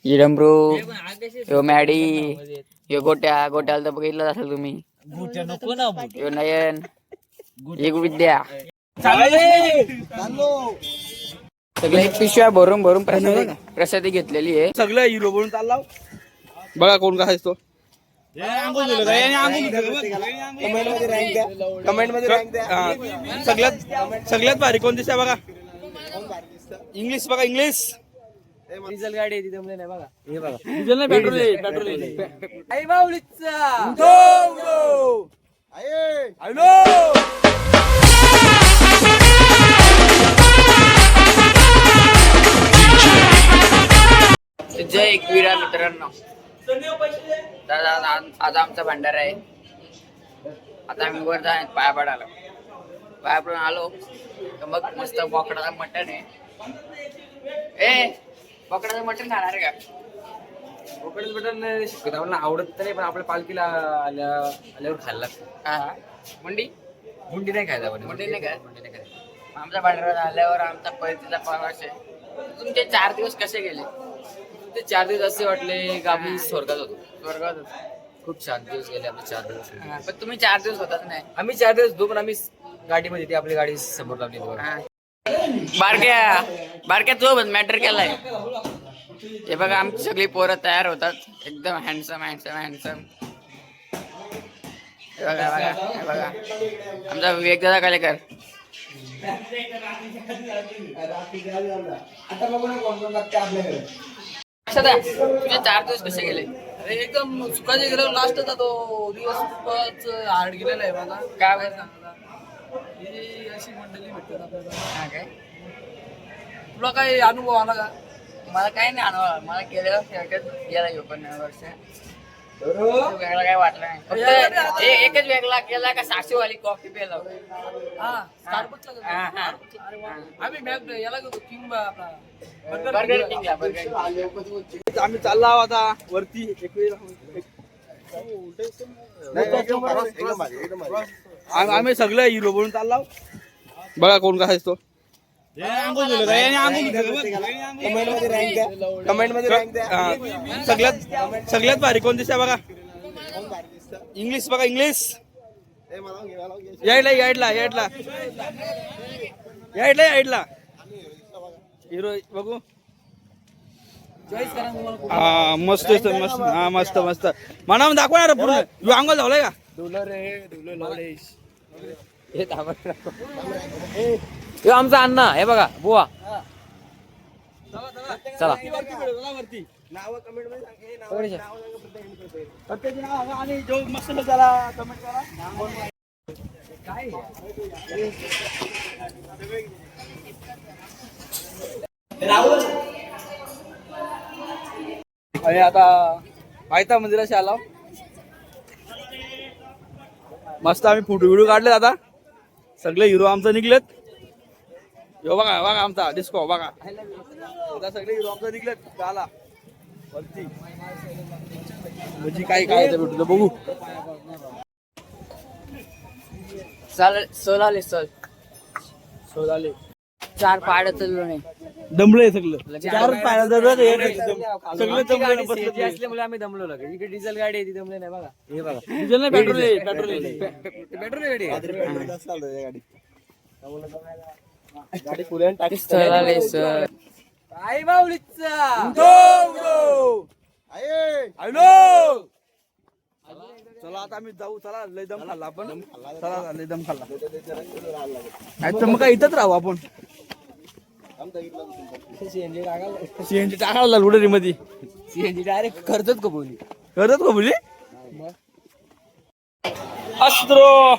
डमरू यो मॅडी यो गोट्याला तर बघितलं असेल तुम्ही. यो नयन एक विद्या सगळे पिशव्या भरून भरून प्रसादी घेतलेली आहे. सगळं हिरो बनून चालला बघा कोण काय तो. कमेंट मध्ये रँक द्या. सगळ्यात भारी कोण दिसते बघा. इंग्लिश बघा इंग्लिश. डिझेल गाडी आहे तिथे नाही बघा. हे बघा डिझेल नाही पेट्रोल आई माऊलीचा जय एकविरा मित्रांनो. दादा आज आमचा भंडारा आहे. आता आम्ही वर जाणार पाया पडायला. पाया पडून आलो तर मग मस्त बोकडाचं मटण आहे. ए बोकडाचं मटण खाणार आहे का? बोकडाचं मटण शिकत आम्हाला आवडत नाही पण आपल्या पालखीला आल्यावर खायला लागतं. हा मुंडी मुंडी नाही खायला मुंडी नाही काय. आमचा भंडारा झाल्यावर आमचा परतीचा प्रवास आहे. तुमचे 4 दिवस कसे गेले? ते 4 दिवस असे वाटले का आम्ही स्वर्गात होतो. स्वर्गात होतो. खूप छान दिवस गेले आपले 4 दिवस. पण तुम्ही 4 दिवस होतात नाही. आम्ही 4 दिवस होतो पण आम्ही गाडीमध्ये ती आपली गाडी समोर लावली. बारक्या तो मॅटर केलाय. हे बघा आमची सगळी पोरं तयार होतात एकदम हँडसम. हे बघा आमचा विवेक दादा कालेकर. तुझे 4 दिवस कसे गेले? एकदम सुखाचे गेलो. लास्टचा तो दिवस खूपच हार्ड गेलेला आहे मला. काय बरं? ही अशी मंडळी भेटतात आपल्याला. हा काय तुला काही अनुभव आला का? मला काही नाही अनुभव. मला गेला घेऊ पण वर्ष वेगळा काय वाटलं नाही. फक्त एकच वेगळा केला का साक्षीवाली कॉफी प्यायला. आम्ही मॅक याला गेलो किंग आपला बर्गर किंगला. आम्ही चालला आहोत आता वरती. आम्ही सगळे हिरो बनून चालला आहोत. बघा कोण काय तो. कमेंट मध्ये रँक द्या. सगळ्यात भारी कोण दिसते बघा. इंग्लिश बघा इंग्लिश. यायडला हिरो बघू. हा मस्त मस्त म्हणा दाखवणार पूर्ण. तू अंगोल धावलाय का? हे आमचा अण्णा. हे बघा बुवा. चला नाव कमेंट मध्ये आणि जो मस्त झाला कमेंट करा. आणि आता माहिता मंदिराशी आला. मस्त आम्ही फोटो व्हिडिओ काढले. आता सगळे हिरो आमचं निघलेत. यो बघा आमचा डिस्को बघा. आता सगळे हिरो आमचं निघलेत. आला वरती म्हणजे काय भेटलं बघू. सोलाले 4 पाड्या चाललो नाही. दमलंय सगळं. 4 पाय सगळं CNG असल्यामुळे आम्ही दमलो लागलो. इकडे डिझेल गाडी आहे ती दमले नाही बघा. हे बघा डिझेल नाही पेट्रोल गाडी गाडी पुऱ्यान टाकी. सोलाले सर. आई माऊलीचा चला आता आम्ही जाऊ. चला लय दम खाल्ला आपण. चला लय दम खाल्ला. तर मग काय इथंच राहू आपण. सीएनजी टाकायला लुडरी मध्ये. CNG डायरेक्ट करतच कबोली. करत का बोली अस्त्रो.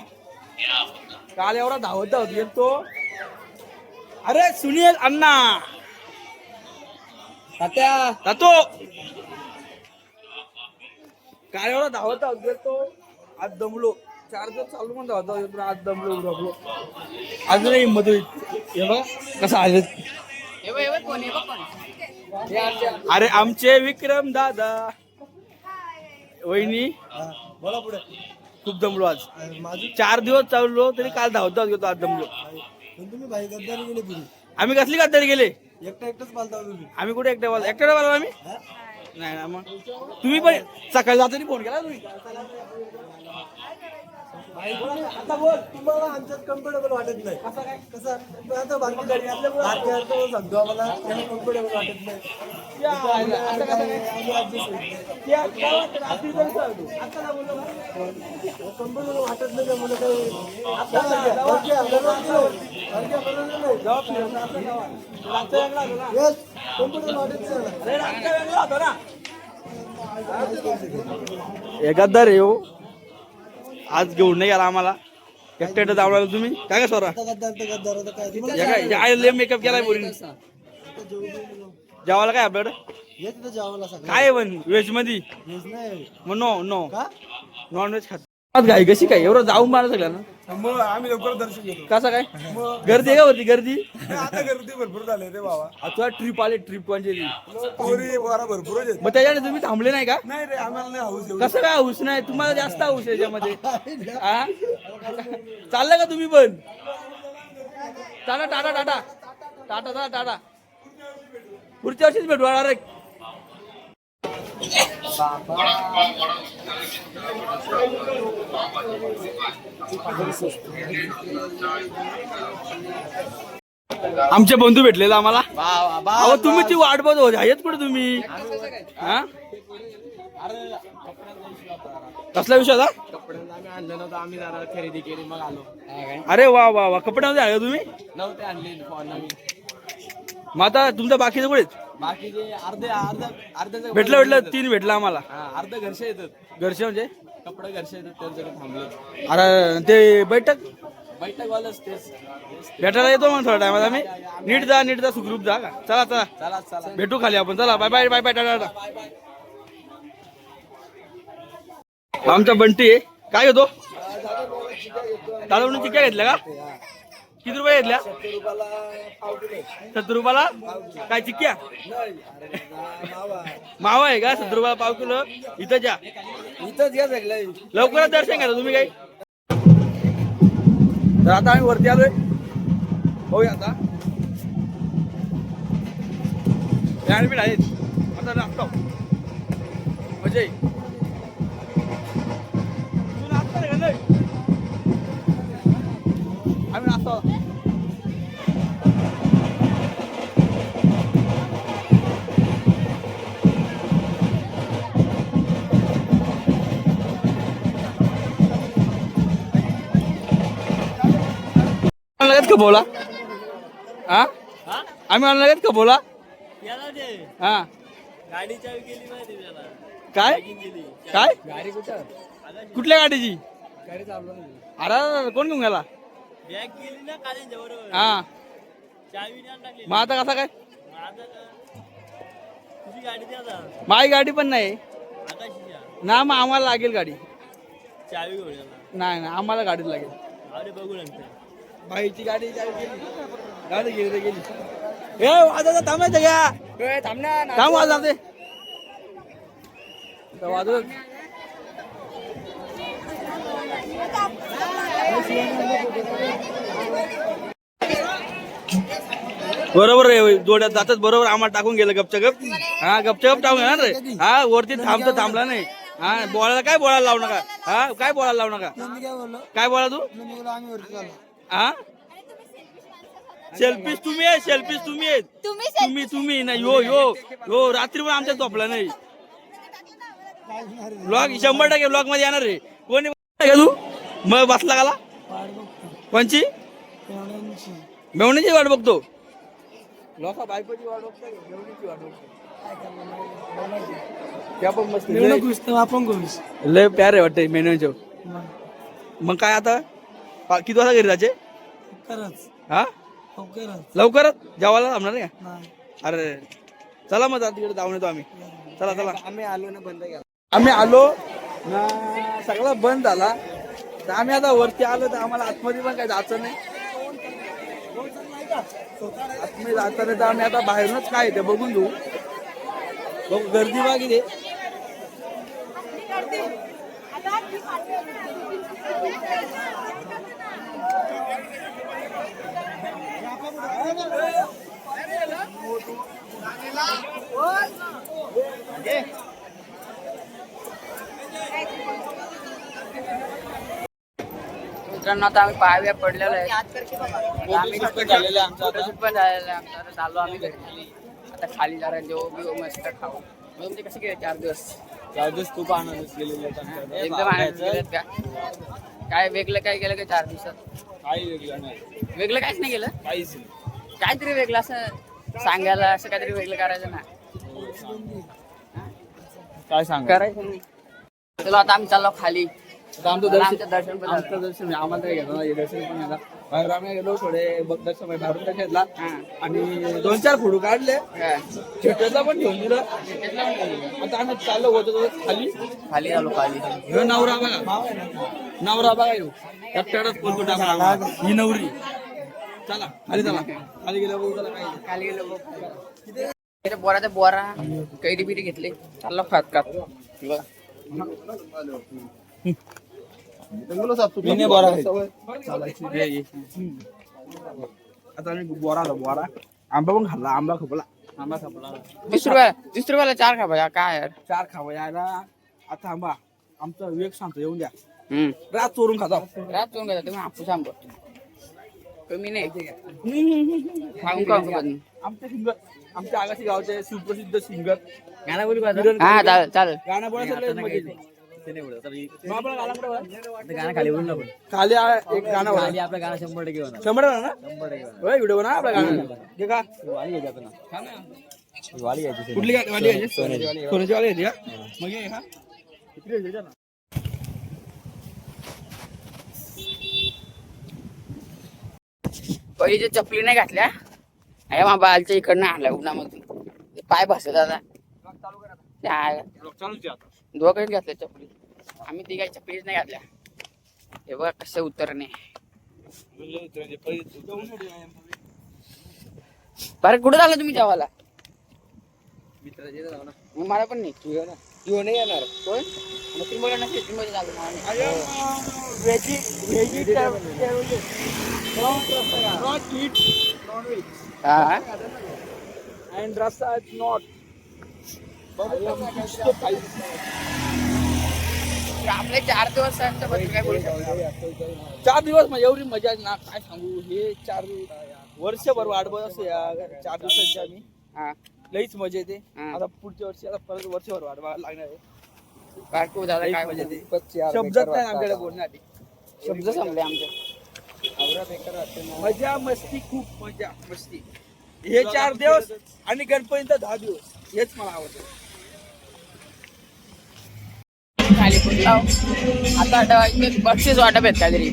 काल एवढा धावत येतो. अरे सुनील अण्णा तातो काल एवढा धावत गेलो. आज दमलो. 4 दिवस चालू पण धावत आज दमलो. अजूनही हिंमत होईल. हे बघा कसं आले. अरे आमचे विक्रम दादा वहिनी. बोला पुढे. खूप दमलो आज. 4 दिवस चाललो तरी काल धावत घेतो. आज दमलो. तुम्ही भाई गद्दारी गेले पुढे. आम्ही कसली गद्दारी गेले एकटाच पालता तुम्ही. आम्ही कुठे एकट्या बोला आम्ही नाही ना मग तुम्ही पण सकाळी जाताना फोन केला तुम्ही आता बोल तुम्हाला आमच्यात कम्फर्टेबल वाटत नाही कसं काय कसं आता बाकी गाडी सांगतो आम्हाला त्याला कम्फर्टेबल वाटत नाही कम्फर्टेबल वाटत नाही त्यामुळे कम्फर्टेबल वाटत नाही. हे गद्दार आहे हो आज घेऊन नाही गेला आम्हाला एकट्या जाऊन आलो तुम्ही काय का स्वरा काय मेकअप केलाय बोली जेवायला काय आपल्याकडे काय आहे पण व्हेज मध्ये मग नो नॉन व्हेज खात गाय कशी काय एवढं जाऊन मारा सगळ्या ना मग आम्ही लवकर दर्शन घेतो. कसं काय गर्दी आहे का वरती गर्दी आता गर्दी भरपूर झाली रे बाबा. आता ट्रिप आले ट्रिप कोणची पोरी पोरा भरपूर आहेत. मग त्याच्याने तुम्ही थांबले नाही का नाही रे आम्हाला नाही हाऊस एवढी. कसं काय हाऊस नाही तुम्हाला जास्त हाऊस आहे याच्यामध्ये हा? चाललं का तुम्ही पण टाटा टाटा टाटा टाटा टाटा टाटा पुढच्या वर्षीच भेटू अरे आमचे बंधू भेटलेला आम्हाला अहो तुम्ही ती वाट बघत होते आहेत कुठे तुम्ही हा कसला विषय होता आम्ही आणलं नव्हतं आम्ही जरा खरेदी केली मग आलो अरे वा वा वा कपड्यामध्ये आले तुम्ही नव्हते आणले मग आता तुमच्या बाकीचे कुठे बाकीचे अर्ध्याचं भेटलं 3 भेटलं आम्हाला अर्ध घरचे येतात घरचे म्हणजे कपडे घरचे येतात त्यांच्याकडे थांबले अरे ते बैठक वालच तेच भेटायला येतो मग थोड्या टायमात आम्ही नीट जा सुखरूप जा का चला चला चला चला भेटू खाली आपण चला bye bye bye bye tata आमचा बंटी आहे काय घेतो दादा म्हणून चिक्क्या घेतल्या का किती रुपये घेतल्या 70 रुपयाला काय चिक्क्या मावा आहे का 70 रुपयाला पाव किलो इथं जा इथंच या सगळं लवकरच दर्शन घ्या तुम्ही काही तर आता आम्ही वरती आलोय होऊया आता बी आहेत आता नाचतो म्हणजे तू नाचता का नाही आम्ही नाचतो लगेच का बोला हा आम्ही आणलं लगेच का बोला हा गाडी चावी केली माहिती त्याला काय काय गाडी कुठं कुठल्या गाडीची गाडी चालू अरे कोण घेऊन गेला बॅग गेली ना काळ्यांच्या बरोबर हा चावी नाही टाकली मग आता कसा काय तुझी गाडी द्या आता माझी गाडी पण नाही आकाशीच्या ना मग आम्हाला लागेल गाडी चावी घेऊन नाही आम्हाला गाडीच लागेल अरे बघू नंतर बाईची गाडी गाडी गेली गेली ए वाजवता थांबायचं घ्या थांब वाजवते वाजवत बरोबर रे जोड्यात जातात बरोबर आम्हाला टाकून गेलं गपच्या गप हा गपच्या गप टाकून येणार रे हा वरती थांबला नाही हा बोलायला काय बोलायला लावू नका हा काय बोलायला लावू नका काय बोला तू हा सेल्फीज तुम्ही आहे सेल्फीज तुम्ही आहेत तुम्ही नाही यो रात्री पण आमच्या झोपला नाही ब्लॉग 100% ब्लॉग मध्ये येणार रे कोणी का तू मग बसला गाला कोणची मेवणीची वाट बघतो लोका बायकोची वाट बघतो मेवणीची वाट बघतो आपण लय प्यार आहे वाटतंय मेनूच्या मग काय आता किती वाजता घरी जायचे हा लवकरच जेवायला थांबणार नाही का अरे चला मग तिकडे जाऊन येतो आम्ही चला चला आम्ही आलो ना बंद केला आम्ही आलो ना सगळं बंद झाला तर आम्ही आता वरती आलो तर आम्हाला आतमध्ये पण काही जायचं नाही आतमध्ये जायचं नाही तर आम्ही आता बाहेरूनच काय ते बघून घेऊ बघू गर्दी बघ किती मित्रांनो आता आम्ही पाया पडलेलो आहे. आम्ही Photoshoot पण झालेलं आहे आमचं आता. photoshoot पण झालेलं आहे आमचं. आता चाललो आम्ही घरी. आता खाली जरा जेव बिव मस्त खाऊ. मग तुमचे कसे गेले 4 दिवस? त्यावेळेस खूप आनंद गेलेले आहेत आमच्याकडे. एकदम आनंद गेलेत का? काय वेगळं काय केलं का 4 दिवसात? काही वेगळं नाही, वेगळं काहीच नाही केलं. काहीच नाही. काहीतरी वेगळं असं सांगायला, असं काहीतरी वेगळं करायचं ना. काय सांगा करायचं नाही. चलो आता आम्ही चाललो खाली. आता आमचं आमचं दर्शन पण झालं. आमचं दर्शन आम्हाला काय घेतलं हे दर्शन पण घेतला. बाहेर आम्ही गेलो थोडे दर्शन बाहेरून काय घेतला आणि 2-4 फोटो काढले. हा. थिएटरला पण घेऊन दिलं. आता आम्ही चाललो होतो खाली. खाली आलो खाली. ह्यो नवरा बघा, नवरा बघा ह्यो एकट्यालाच फोटो टाकला. ही नवरी. चला खाली चला. खाली गेल्यावर चला काय खाली गेलो बघ. बोराचा बोरा कैरी बिरी घेतले. चाललो खात खात. बघा. मी नाही बोरा खात. आता आम्ही बोरा आलो बोरा. आंबा पण खाल्ला, आंबा खपला. 20 रुपयाला 4 खा भाई. काय यार. 4 खावा यायला. आता आंबा आमचा विवेक सांगतो येऊन द्या. हम्म. रात चोरून खाता. रात चोरून घेता तुम्ही हापूस आंबा. कमी नाही. खाऊन खाऊन. आमचे सिंगर, आमच्या आगाशी गावचे सुप्रसिद्ध सिंगर गाणं बोलू का आता? हा चालेल चालेल. गाणं बोलायचं ते नाही बोलत. आता आपलं गाणं कुठं बोला? आता गाणं खाली बोलू नको. खाली एक गाणं बोला. खाली आपलं गाणं 100% होणार. 100 ना 100% होणार. होय व्हिडिओ बना आपल्या गाणं घे का वाली घ्यायची आपण. खा ना. वाली घ्यायची. कुठली वाली घ्यायची? सोन्याची वाली घ्यायची का? मग घे हा. किती घ्यायची ना? पहिली चपली नाही घातल्या. अरे मा बालच्या इकडनं आणल्या उन्हामधून. ते पाय बसत आता. चालूच आहे आता. दोघंच घातल्या चपली. आम्ही ती काही चपलीच नाही घातल्या. हे बघा कसं उतरणे. बरं कुठं झालं तुम्ही जेवायला? मग मला पण नाही. तू नाही येणार. कोण? मग तुम्ही मला नसेल मध्ये झालं मला. हा And rasa is not. आपले 4 दिवस बद्दल काय बोलू शकतो? 4 दिवस मग एवढी मजा ना काय सांगू. हे 4 वर्षभर वाट बघत असतो या 4 दिवसांची आम्ही. हा लईच मजा येते. हा. आता पुढच्या वर्षी आता परत वर्षभर वाट बघायला लागणार आहे. बारकू दादा लईच काय मजा बोलते? येते. शब्दच नाही आमच्याकडे बोलण्यासाठी. शब्द संपले आमचे. मजा मस्ती, खूप मजा मस्ती. हे 4 दिवस आणि गणपतीचा 10 दिवस हेच मला आवडतं. खाली फुटला. आता बक्षीस वाटप आहेत काहीतरी.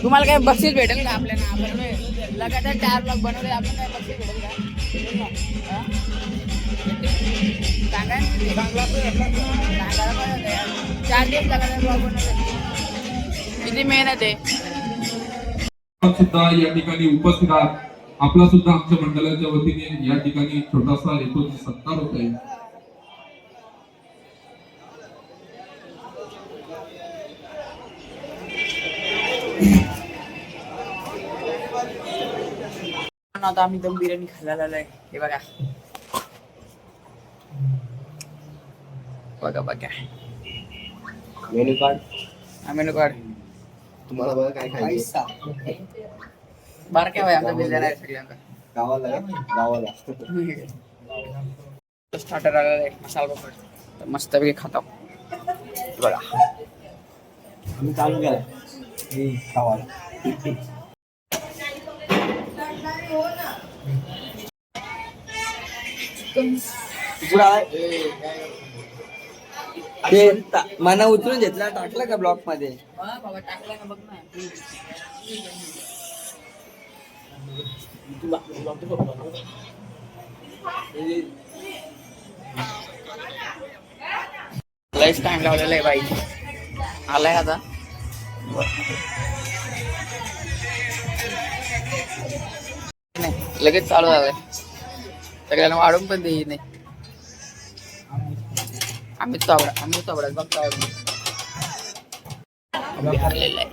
तुम्हाला काय बक्षीस भेटेल का आपल्याला? आपण लगातार 4 ब्लॉग बनवले. आपण काय बक्षीस भेटेल का? हा? सांगा ना किती? सांगायला पाहिजे यार. 4 दिवस लगातार ब्लॉग बनवले. किती मेहनत आहे. सुद्धा या ठिकाणी उपस्थित आहात. आपला सुद्धा आमच्या मंडळाच्या वतीने या ठिकाणी छोटासा हेतूचा सत्कार होत आहे. आता आम्ही दम बिर्याणी खायला आलोय. हे बघा बघा बघा मेनू कार्ड. हा मेनू कार्ड. तुम्हाला बघा काय खायचं. बारक्या भाई आमचा बिर्याणी आहे सगळ्यांना. गावाला स्टार्टर आलेला आहे मसाला पापड. तर मस्तपैकी खाता बघा. आम्ही चालू केला गावाला. ते मना उचलून घेतला टाकला का ब्लॉक मध्ये. बाबा टाकला ना बघ ना. लईच टाइम लावलेला आहे बाई. आलाय आता. नाही लगेच चालू झालंय. सगळ्यांना वाढून पण देई नाही. आम्हीच चावडा बघ आलेला आहे.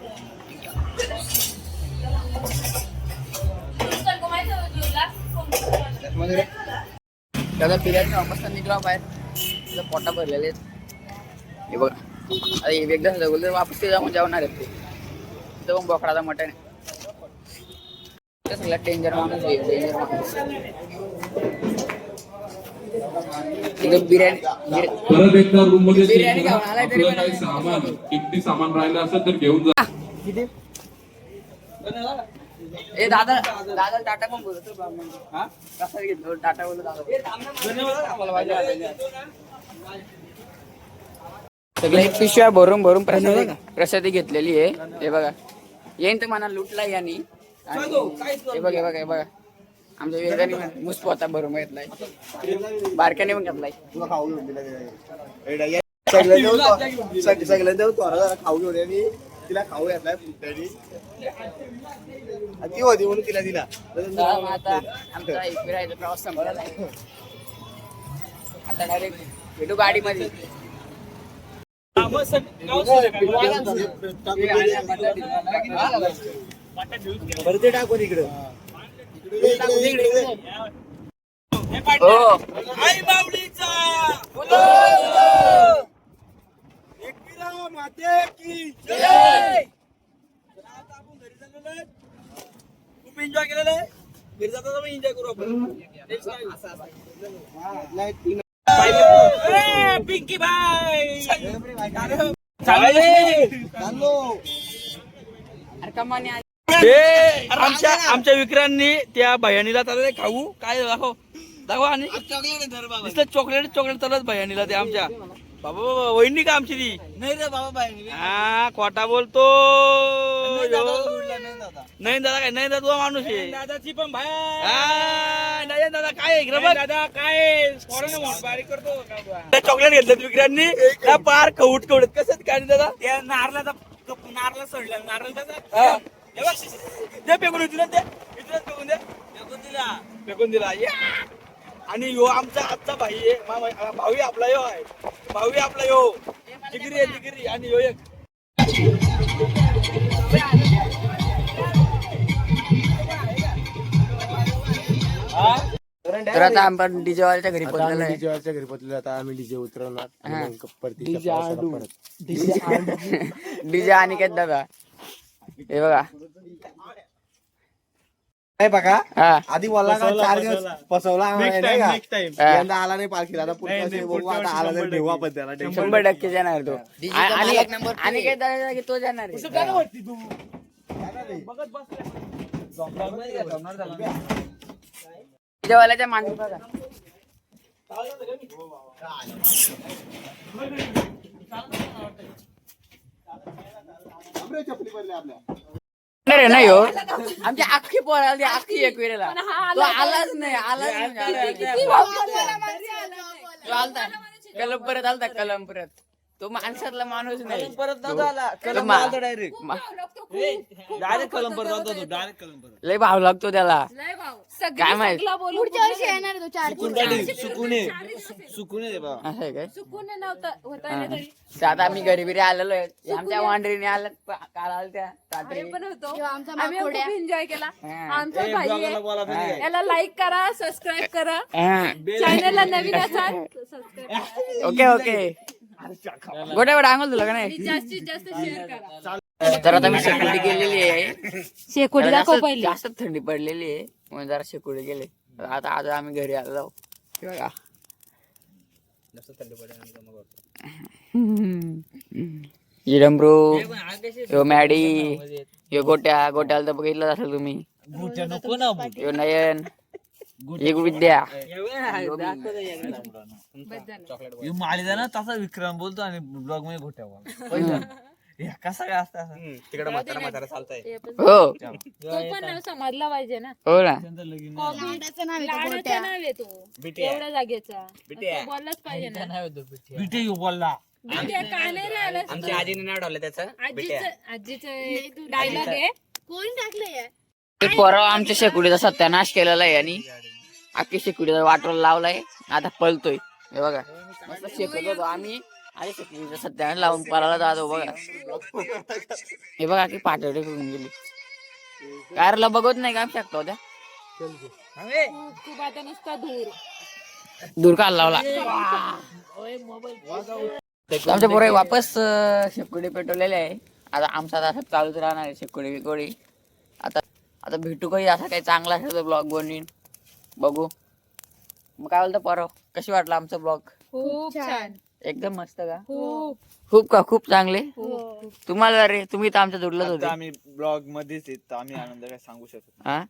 त्याला बिर्याणी वापस निघला बाहेर त्याचं पोटा भरलेले आहेत हे बघा आता एकदा जगवलं वापस ते जाऊन जेवणार आहेत ते पण बोकडाचा मटण आहे सगळ्यात डेंजर माणूस आहे डेंजर माणूस एकदम बिर्याणी परत एकदा रूम मध्ये check बिर्याणी करा. खाऊन आलाय तरी आपलं पण काही सामान किती सामान राहिलं असेल तर घेऊन जा. ए दादा दादा टाटा पण बोलतो कसा घेतलो टाटा बोलतो दादा सगळे पिशव्या भरून भरून प्रसादी घेतलेली आहे हे बघा येईन तर मना लुटला यांनी हे बघा हे बघा हे बघा आमच्या वेगाने मुसप होता भरून घेतलाय बारक्याने पण घेतलाय सगळ्यांना जरा खाऊ घेऊन आणि तिला खाऊ घातलाय ती होती म्हणून तिला दिला आता आमचा फिरायचा प्रवास संपलेला आहे आता डायरेक्ट भेटू गाडीमध्ये बरं ते टाकून इकडं हो माते की जय. आपण घरी चाललोय खूप एन्जॉय केलेलं आहे घरी जाता मग एन्जॉय करू आपण पिंकी बाय आमच्या विक्रांनी त्या भयानीला चालले खाऊ काय दाखव दाखव आणि चॉकलेट चालत भयानीला ते आमच्या बाबा बाबा वहिनी का आमची ती नाही रे बाबा हा खोटा बोलतो नाही दादा काय नाही दादा माणूस आहे दादाची पण नाही दादा काय दादा काय बारीक करतो चॉकलेट घेतलं विक्रांनी पार कवट कवडत कसं काय दादा त्या नारला सोडला नारळ दे फेकून दिला ते फेकून दिला आणि यो आमचा आजचा भाई आहे भाऊ आपला यो आहे भाऊ आपला यो जिगरी आहे जिगरी आणि यो एक तर आता आपण डीजे वाल्याच्या घरी पोहोचलेलो आहे डीजेच्या घरी पोहोचलो आता आम्ही डीजे उतरवणार आणि मग परत डीजे आणि काय दादा हे बघा बघा हा आधी मला ना 4 दिवस फसवला यंदा आला नाही पालखीला आता पुढच्या वर्षी बघू आता आला तर ठेवू आपण त्याला 100% जाणार तो आणि काय दादा तो जाणार डीजेवाल्याच्या मागे बघा अरे नाही हो आमची अख्खी पोर आली अख्खी एक वेळेला तो आलाच नाही आलता कलम परत आलता कलम परत तो माणसातला माणूस नाही परत लय भाव लागतो त्याला काय माहित पुढच्या वर्षी येणार तो 4 तर आता आम्ही घरी बिरी आलेलो आहे आमच्या वांडरीने आलं काल आलं त्या रात्री आम्ही खूप एन्जॉय केला आमचा भाई आहे. याला लाईक करा सबस्क्राईब करा चॅनलला नवीन असाल सबस्क्राईब ओके ओके गोट्या गोट्या आंघोल तुला का नाही जास्तीत जास्त शेअर करा तर आता मी शेकोटी गेलेली आहे शेकोटी जरा दाखव पहिली जास्त थंडी पडलेली आहे म्हणून जरा शेकोटी गेले आता आज आम्ही घरी आलो बघा इडंब्रो यो मॅडी यो गोट्याला तर बघितलं असेल तुम्ही यो नयन एक विद्या मालिदा ना तसा विक्रम बोलतो आणि ब्लॉग मध्ये घोट्या कसा काय असतं तिकडे म्हातारा चालतंय हो तो पण नाव समजला पाहिजे ना हो ना लाडाचं नाव आहे तो एवढ्या जागेचा बोललाच पाहिजे ना बिटे बोलला बिट्या का नाही राहिला आमच्या आजीने नाव ठेवलं त्याचं आजीचं डायलॉग आहे कोण टाकलंय ते परवा आमच्या शेकुडीचा सत्यानाश केलेला आहे आणि अख्खी शेकुडीचा वाटोला लावलाय आता पळतोय हे बघा मस्त शेकत होतो आम्ही आणि शेकुडीचा सत्यानाश लावून पळाला जातो बघा हे बघा की पाठवडे करून गेली कारला बघत नाही का शकतो त्या खूप आता नुसता धूर. दूर का लावला आमच्या पोरे वापस शेकोडी पेटवलेले आहे. आता आमचा असं चालूच राहणार आहे शेकोडी बिकोडी. आता आता भेटू काही असा काही चांगला असेल तर ब्लॉग बनवीन बघू. मग काय बोलतो परव कशी वाटलं आमचं ब्लॉग? खूप छान. एकदम मस्त का? खूप खूप का खूप चांगले. तुम्हाला रे तुम्ही तर आमच्या जोडलंच होते. आम्ही ब्लॉग मध्येच येत आम्ही आनंद काय सांगू शकतो. हा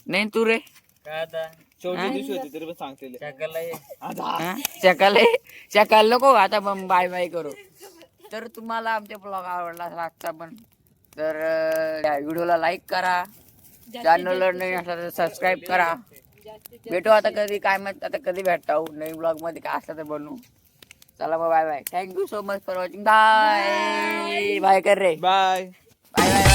नाही तू रे शेवटी दिवशी होती तरी पण सांगते चकाल नको आता पण बाय बाय करू. तर तुम्हाला आमचे ब्लॉग आवडला लागता पण तर या व्हिडिओला लाईक करा. चॅनलला नाही असला तर सबस्क्राईब करा. भेटू आता कधी काय माहित आता कधी भेटता नवीन ब्लॉग मध्ये काय असलं तर बनवू. चला मग bye bye. Thank you so much for watching. Bye bye कर रे. Bye bye bye.